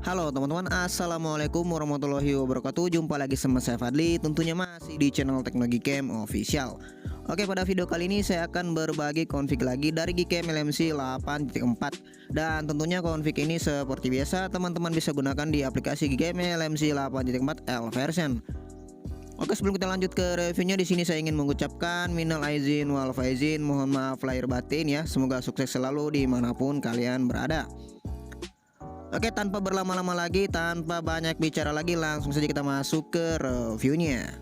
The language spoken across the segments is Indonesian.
Halo teman-teman, assalamualaikum warahmatullahi wabarakatuh. Jumpa lagi sama saya Fadli, tentunya masih di channel Teknologi Game Official. Oke, pada video kali ini saya akan berbagi config lagi dari Gcam LMC 8.4. Dan tentunya config ini seperti biasa teman-teman bisa gunakan di aplikasi Gcam LMC 8.4 L version. Oke, sebelum kita lanjut ke reviewnya, di sini saya ingin mengucapkan minal aizin wal faizin, mohon maaf lahir batin ya. Semoga sukses selalu dimanapun kalian berada. Oke, tanpa berlama-lama lagi, tanpa banyak bicara lagi, langsung saja kita masuk ke reviewnya.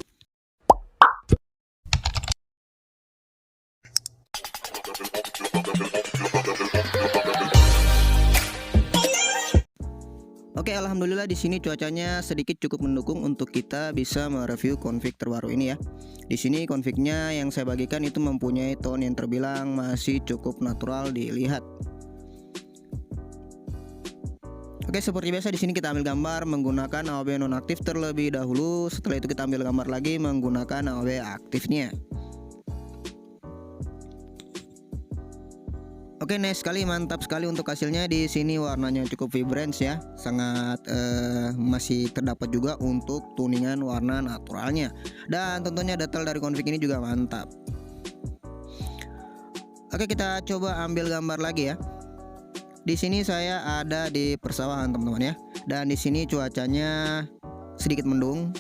Oke, alhamdulillah di sini cuacanya sedikit cukup mendukung untuk kita bisa mereview config terbaru ini ya. Di sini confignya yang saya bagikan itu mempunyai tone yang terbilang masih cukup natural dilihat. Oke, seperti biasa di sini kita ambil gambar menggunakan AOB nonaktif terlebih dahulu. Setelah itu kita ambil gambar lagi menggunakan AOB aktifnya. Oke, nice sekali, mantap sekali untuk hasilnya. Di sini warnanya cukup vibrant ya, sangat masih terdapat juga untuk tuningan warna naturalnya. Dan tentunya detail dari config ini juga mantap. Oke, kita coba ambil gambar lagi ya. Di sini saya ada di persawahan teman-teman ya, dan di sini cuacanya sedikit mendung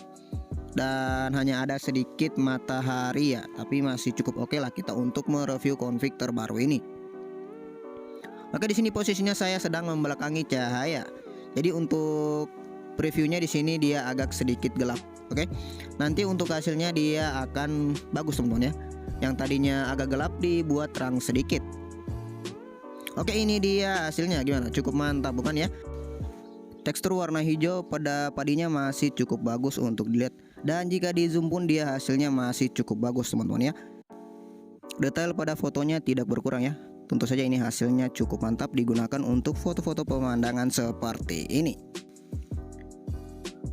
dan hanya ada sedikit matahari ya, tapi masih cukup oke lah kita untuk mereview config terbaru ini. Oke, di sini posisinya saya sedang membelakangi cahaya, jadi untuk previewnya di sini dia agak sedikit gelap. Oke, nanti untuk hasilnya dia akan bagus teman-teman ya. Yang tadinya agak gelap dibuat terang sedikit. Oke, ini dia hasilnya, gimana? Cukup mantap bukan ya? Tekstur warna hijau pada padinya masih cukup bagus untuk dilihat, dan jika di zoom pun dia hasilnya masih cukup bagus teman-teman ya. Detail pada fotonya tidak berkurang ya. Tentu saja ini hasilnya cukup mantap digunakan untuk foto-foto pemandangan seperti ini.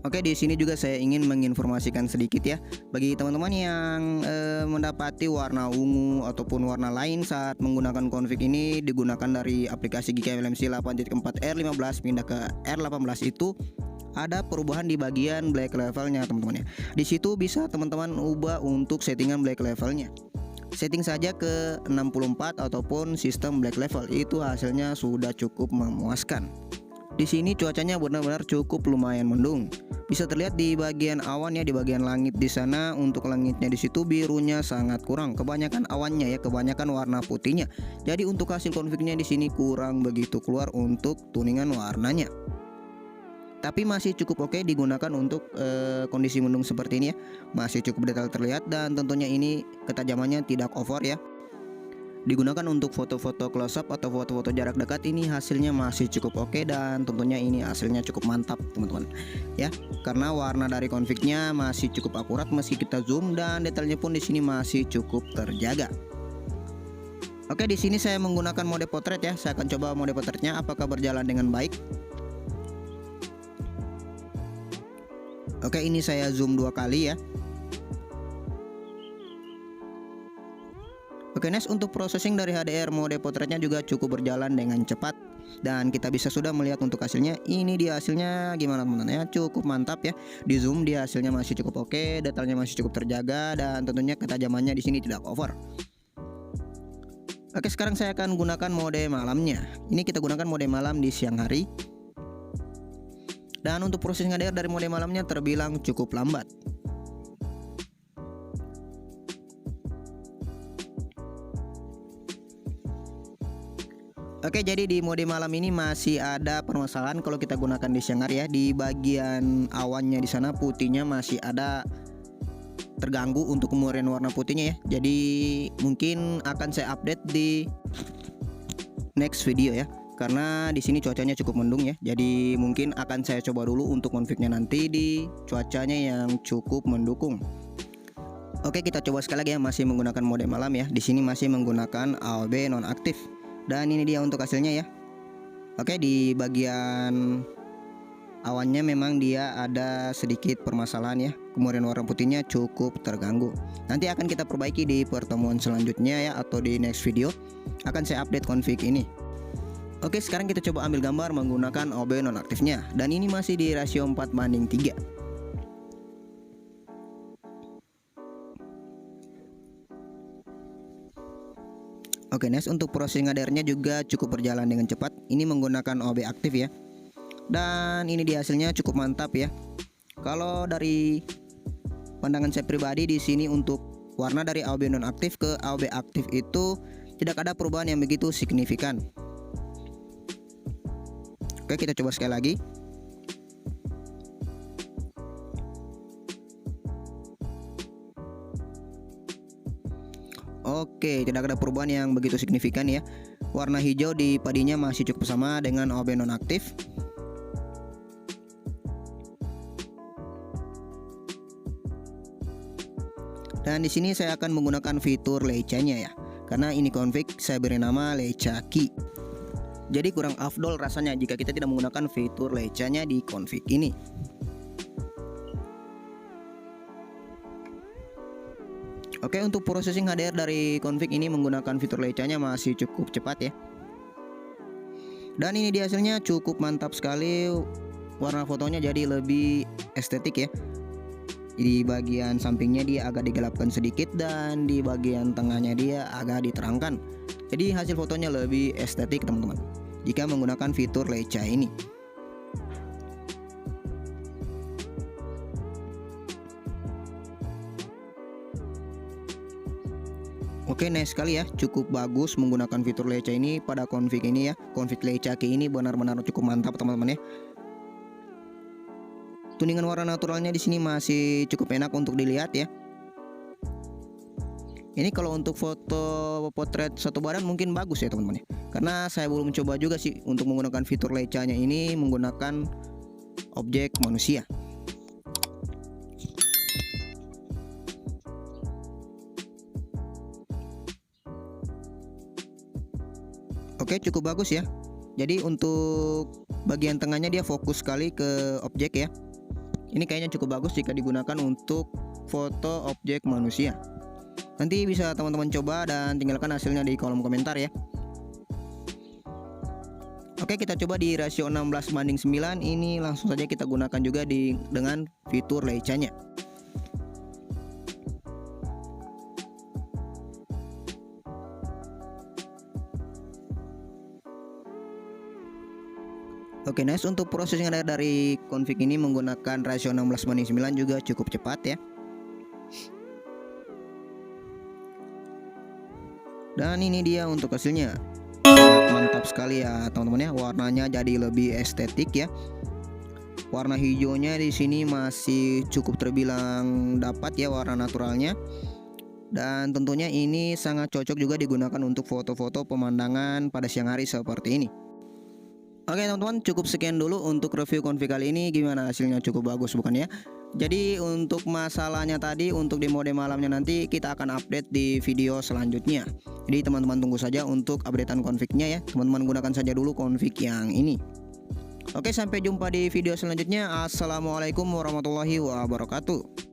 Oke, di sini juga saya ingin menginformasikan sedikit ya, bagi teman-teman yang mendapati warna ungu ataupun warna lain saat menggunakan config ini digunakan dari aplikasi Gcam LMC 8.4 R15 pindah ke R18, itu ada perubahan di bagian black levelnya teman-teman ya. Di situ bisa teman-teman ubah untuk settingan black levelnya. Setting saja ke 64 ataupun sistem black level, itu hasilnya sudah cukup memuaskan. Di sini cuacanya benar-benar cukup lumayan mendung. Bisa terlihat di bagian awan ya, di bagian langit di sana. Untuk langitnya di situ birunya sangat kurang. Kebanyakan awannya ya, kebanyakan warna putihnya. Jadi untuk hasil confignya di sini kurang begitu keluar untuk tuningan warnanya. Tapi masih cukup oke digunakan untuk kondisi mendung seperti ini ya. Masih cukup detail terlihat, dan tentunya ini ketajamannya tidak over ya. Digunakan untuk foto-foto close up atau foto-foto jarak dekat, ini hasilnya masih cukup oke, dan tentunya ini hasilnya cukup mantap teman-teman ya, karena warna dari confignya masih cukup akurat meski kita zoom, dan detailnya pun di sini masih cukup terjaga. Oke, di sini saya menggunakan mode potret ya. Saya akan coba mode potretnya apakah berjalan dengan baik. Oke, ini saya zoom 2 kali ya. Oke, next, untuk processing dari HDR mode potretnya juga cukup berjalan dengan cepat, dan kita bisa sudah melihat untuk hasilnya. Ini dia hasilnya gimana teman-teman ya, cukup mantap ya. Di zoom dia hasilnya masih cukup oke, detailnya masih cukup terjaga, dan tentunya ketajamannya di sini tidak over. Oke, sekarang saya akan gunakan mode malamnya. Ini kita gunakan mode malam di siang hari. Dan untuk proses HDR dari mode malamnya terbilang cukup lambat. Oke, jadi di mode malam ini masih ada permasalahan kalau kita gunakan di siang hari ya. Di bagian awannya di sana putihnya masih ada terganggu untuk kemurnian warna putihnya ya. Jadi mungkin akan saya update di next video ya. Karena di sini cuacanya cukup mendung ya. Jadi mungkin akan saya coba dulu untuk confignya nanti di cuacanya yang cukup mendukung. Oke, kita coba sekali lagi ya, masih menggunakan mode malam ya. Di sini masih menggunakan AOB nonaktif. Dan ini dia untuk hasilnya ya. Oke, di bagian awannya memang dia ada sedikit permasalahan ya. Kemurnian warna putihnya cukup terganggu. Nanti akan kita perbaiki di pertemuan selanjutnya ya, atau di next video akan saya update config ini. Oke, sekarang kita coba ambil gambar menggunakan OB nonaktifnya, dan ini masih di rasio 4:3. Oke, next untuk proses HDR-nya juga cukup berjalan dengan cepat. Ini menggunakan OB aktif ya. Dan ini dia hasilnya cukup mantap ya. Kalau dari pandangan saya pribadi di sini untuk warna dari AOB nonaktif ke AOB aktif itu tidak ada perubahan yang begitu signifikan. Oke, kita coba sekali lagi. Oke, tidak ada perubahan yang begitu signifikan ya. Warna hijau di padinya masih cukup sama dengan OB nonaktif. Dan di sini saya akan menggunakan fitur Leica-nya ya. Karena ini config saya beri nama Leica Key. Jadi kurang afdol rasanya jika kita tidak menggunakan fitur Leica-nya di config ini. Oke, untuk processing HDR dari config ini menggunakan fitur Leica-nya masih cukup cepat ya. Dan ini dia hasilnya cukup mantap sekali. Warna fotonya jadi lebih estetik ya. Di bagian sampingnya dia agak digelapkan sedikit, dan di bagian tengahnya dia agak diterangkan. Jadi hasil fotonya lebih estetik teman-teman jika menggunakan fitur Leica ini. Oke, nice sekali ya, cukup bagus menggunakan fitur Leica ini pada config ini ya. Config Leica Key ini benar-benar cukup mantap teman-teman ya. Tuningan warna naturalnya di sini masih cukup enak untuk dilihat ya. Ini kalau untuk foto potret satu badan mungkin bagus ya teman-teman ya. Karena saya belum mencoba juga sih untuk menggunakan fitur Leica-nya ini menggunakan objek manusia. Oke, cukup bagus ya. Jadi untuk bagian tengahnya dia fokus sekali ke objek ya. Ini kayaknya cukup bagus jika digunakan untuk foto objek manusia. Nanti bisa teman-teman coba dan tinggalkan hasilnya di kolom komentar ya. Oke, kita coba di rasio 16:9. Ini langsung saja kita gunakan juga dengan fitur Leica-nya. Oke, nice, untuk prosesnya dari config ini menggunakan rasio 16:9 juga cukup cepat ya. Dan ini dia untuk hasilnya. Sangat mantap sekali ya teman-teman ya. Warnanya jadi lebih estetik ya. Warna hijaunya di sini masih cukup terbilang dapat ya warna naturalnya. Dan tentunya ini sangat cocok juga digunakan untuk foto-foto pemandangan pada siang hari seperti ini. Oke teman-teman, cukup sekian dulu untuk review config kali ini. Gimana hasilnya, cukup bagus bukan ya? Jadi untuk masalahnya tadi, untuk di mode malamnya nanti kita akan update di video selanjutnya. Jadi teman-teman tunggu saja untuk updatean confignya ya. Teman-teman gunakan saja dulu config yang ini. Oke, sampai jumpa di video selanjutnya. Assalamualaikum warahmatullahi wabarakatuh.